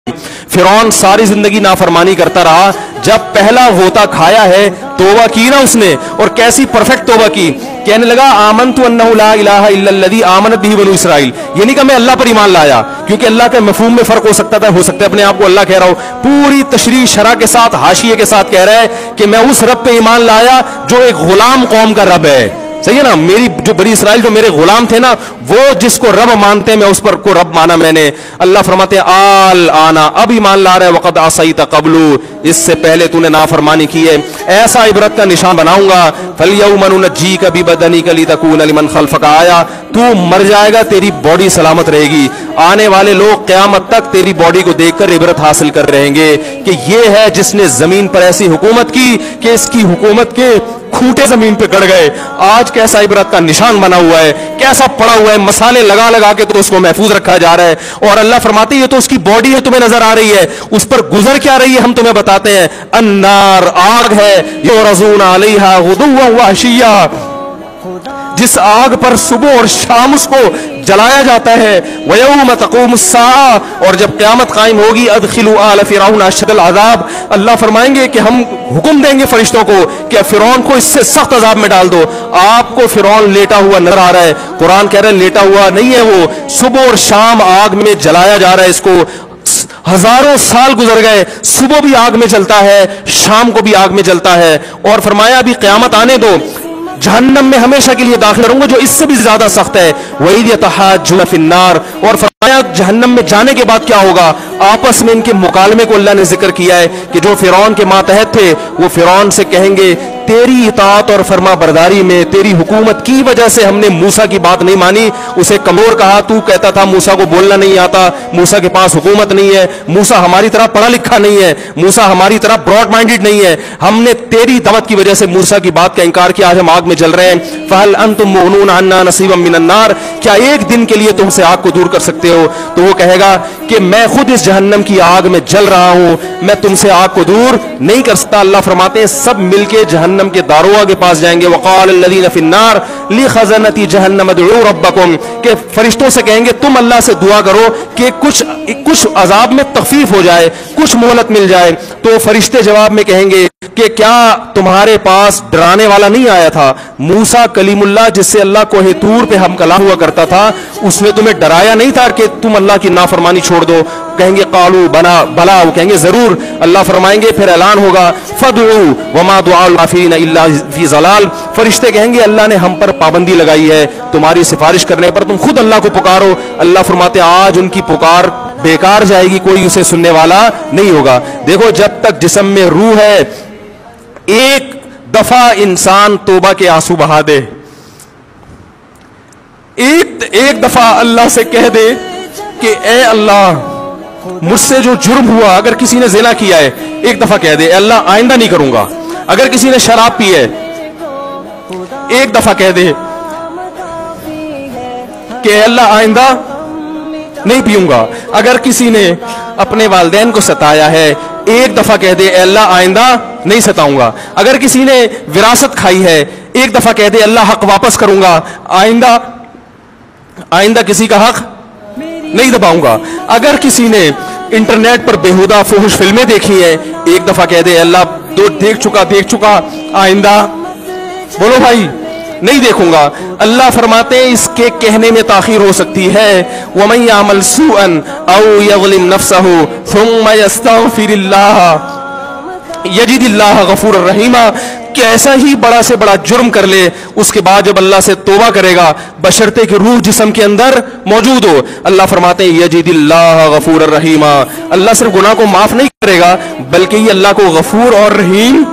फिरौन सारी जिंदगी नाफरमानी करता रहा, जब पहला गोता खाया है तौबा की ना उसने, और कैसी परफेक्ट तौबा की, कहने लगा आमनतु अन्नहु ला इलाहा इल्लल्लज़ी आमनत बिही बनु इसराइल। ये नहीं कि मैं अल्लाह पर ईमान लाया, क्योंकि अल्लाह के मफहूम में फर्क हो सकता था, हो सकता है अपने आप को अल्लाह कह रहा हो, पूरी तशरीह शरह के साथ हाशिये के साथ कह रहा है कि मैं उस रब पे ईमान लाया जो एक गुलाम कौम का रब है। सही है ना, मेरी जो बनी इसराइल जो मेरे गुलाम थे ना, वो जिसको रब मानते हैं मैं उस पर को रब माना मैंने। अल्लाह फरमाते हैं आल आना, अब ईमान ला रहा है, वक़द असैत क़ब्लु, इससे पहले तूने नाफरमानी की है, ऐसा इबरत का निशान बनाऊंगा। फल्यौम नुनज्जीका बिबदनिका लितकूना लिमन खल्फका आया, तू मर जाएगा तेरी बॉडी सलामत रहेगी, आने वाले लोग क़यामत तक तेरी बॉडी को देखकर इबरत हासिल कर रहेंगे कि ये है जिसने जमीन पर ऐसी हुकूमत की कि इसकी हुकूमत के खूंटे जमीन पे गड़ गए। आज कैसा इबरत का निशान बना हुआ है, कैसा पड़ा हुआ है, मसाले लगा लगा के तो उसको महफूज रखा जा रहा है। और अल्लाह फरमाते ये तो उसकी बॉडी है, तुम्हें नजर आ रही है, उस पर गुजर क्या रही है हम तुम्हें बताते हैं। अन्नार, आग है, युरज़ून अलैहा गुदुव्वन व अशिय्या, जिस आग पर सुबह और शाम उसको जलाया जाता है। वयौम तक़ूमुस्साआ, और जब क़यामत कायम होगी, अदखिलू आल फ़िरऔन अशद्दल अज़ाब, अल्लाह फरमाएंगे कि हम हुक्म देंगे फरिश्तों को कि फ़िरौन को इससे सख्त अज़ाब में डाल दो। आपको फ़िरौन लेटा हुआ नजर आ रहा है, कुरान कह रहा है लेटा हुआ नहीं है वो, सुबह और शाम आग में जलाया जा रहा है इसको। हजारों साल गुजर गए, सुबह भी आग में जलता है, शाम को भी आग में जलता है। और फरमाया अभी क़यामत आने दो, जहन्नम में हमेशा के लिए दाखिल रहूंगा जो इससे भी ज्यादा सख्त है। वही यतहाज्जुन फिन्नार, और फरमाया जहन्नम में जाने के बाद क्या होगा, आपस में इनके मुकालमे को अल्लाह ने जिक्र किया है कि जो फिरौन के मातहत थे वो फिरौन से कहेंगे तेरी इताअत और फरमा बरदारी में, तेरी हुकूमत की वजह से हमने मूसा की बात नहीं मानी। उसे कमजोर कहा, तू कहता था मूसा को बोलना नहीं आता, मूसा के पास हुकूमत नहीं है, मूसा हमारी तरह पढ़ा लिखा नहीं है, मूसा हमारी तरह ब्रॉड माइंडेड नहीं है, हमने तेरी दावत की वजह से मूसा की बात का इनकार किया, आज हम आग में जल रहे हैं। फहल अंतुम मुगनून अन्ना नसीबम मिनन नार, क्या एक दिन के लिए तुमसे आग को दूर कर सकते हो? तो वो कहेगा कि मैं खुद इस जहन्नम की आग में जल रहा हूं, मैं तुमसे आग को दूर नहीं कर सकता। अल्लाह फरमाते हैं सब मिलके जहन्नम के दारोगा के पास जाएंगे। वक़ाल लल्लज़ीना फ़िन्नार लिख़ज़नती जहन्नम उदऊ रब्बकुम, के फरिश्तों से कहेंगे तुम अल्लाह से दुआ करो कि कुछ अजाब में तखफीफ हो जाए, कुछ मोहलत मिल जाए। तो फरिश्ते जवाब में कहेंगे कि क्या तुम्हारे पास डराने वाला नहीं आया था? मूसा कलीमुल्लाह जिससे अल्लाह कोहे तूर पे हम कलाम हुआ करता था, उसने तुम्हें डराया नहीं था कि तुम अल्लाह की नाफरमानी छोड़ दो? कहेंगे कालू बना भला, वो कहेंगे जरूर। अल्लाह फरमाएंगे फिर ऐलान होगा फदउ वमा दुआउल काफिरीन इल्ला फी ज़लाल, फरिश्ते कहेंगे अल्लाह ने हम पर पाबंदी लगाई है तुम्हारी सिफारिश करने पर, तुम खुद अल्लाह को पुकारो। अल्लाह फरमाते आज उनकी पुकार बेकार जाएगी, कोई उसे सुनने वाला नहीं होगा। देखो जब तक जिस्म में रूह है, एक दफा इंसान तौबा के आंसू बहा दे, एक दफा अल्लाह से कह दे कि ए अल्लाह मुझसे जो जुर्म हुआ, अगर किसी ने ज़िना किया है एक दफा कह दे अल्लाह आइंदा नहीं करूंगा। अगर किसी ने शराब पी है एक दफा कह दे कि अल्लाह आइंदा नहीं पीऊंगा। अगर किसी ने अपने वालिदैन को सताया है एक दफा कह दे अल्लाह आइंदा नहीं सताऊंगा। अगर किसी ने विरासत खाई है एक दफा कह दे अल्लाह हक वापस करूंगा, आइंदा किसी का हक नहीं दबाऊंगा। अगर किसी ने इंटरनेट पर बेहुदा फुहुश फिल्में देखी है एक दफा कह दे अल्लाह तो देख चुका, आइंदा बोलो भाई नहीं देखूंगा। अल्लाह फरमाते हैं इसके कहने में ताखीर हो सकती है। वमन यामल सूअन औ यज़लिम नफ्सहु थुम्मा यस्तग़फिरिल्लाह यजिदिल्लाह गफूरर रहीमा, कि ऐसा ही बड़ा से बड़ा जुर्म कर ले, उसके बाद जब अल्लाह से तौबा करेगा बशर्ते कि रूह जिस्म के अंदर मौजूद हो, अल्लाह फरमाते हैं यजिदिल्लाह गफूरर रहीमा, अल्लाह सिर्फ गुनाह को माफ नहीं करेगा बल्कि ये अल्लाह को गफूर और रहीम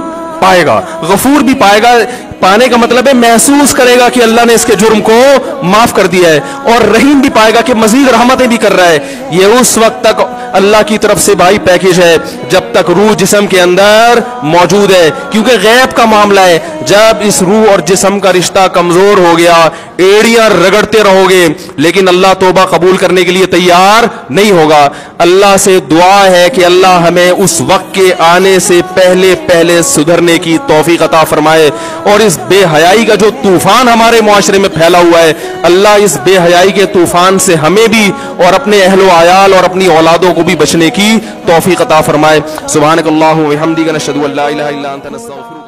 पाएगा। गफूर भी पाएगा, पाने का मतलब है महसूस करेगा कि अल्लाह ने इसके जुर्म को माफ कर दिया है, और रहीम भी पाएगा कि मजीद रहमतें भी कर रहा है। ये उस वक्त तक अल्लाह की तरफ से भाई पैकेज है जब तक रूह जिस्म के अंदर मौजूद है, क्योंकि गैब का मामला है। जब इस रूह और जिस्म का रिश्ता कमजोर हो गया, एड़ियां रगड़ते रहोगे लेकिन अल्लाह तौबा कबूल करने के लिए तैयार नहीं होगा। अल्लाह से दुआ है कि अल्लाह हमें उस वक्त के आने से पहले पहले सुधरने की तौफीक अता फरमाए, और इस बेहयाई का जो तूफान हमारे मुआशरे में फैला हुआ है, अल्लाह इस बेहयाई के तूफान से हमें भी और अपने अहलो आयाल और अपनी औलादों को भी बचने की तौफीक अता फरमाए। सुब्हानक अल्लाहुम्मा व बिहम्दिका नशहदु अल्ला इलाहा इल्ला अंता नस्तगफिरुक।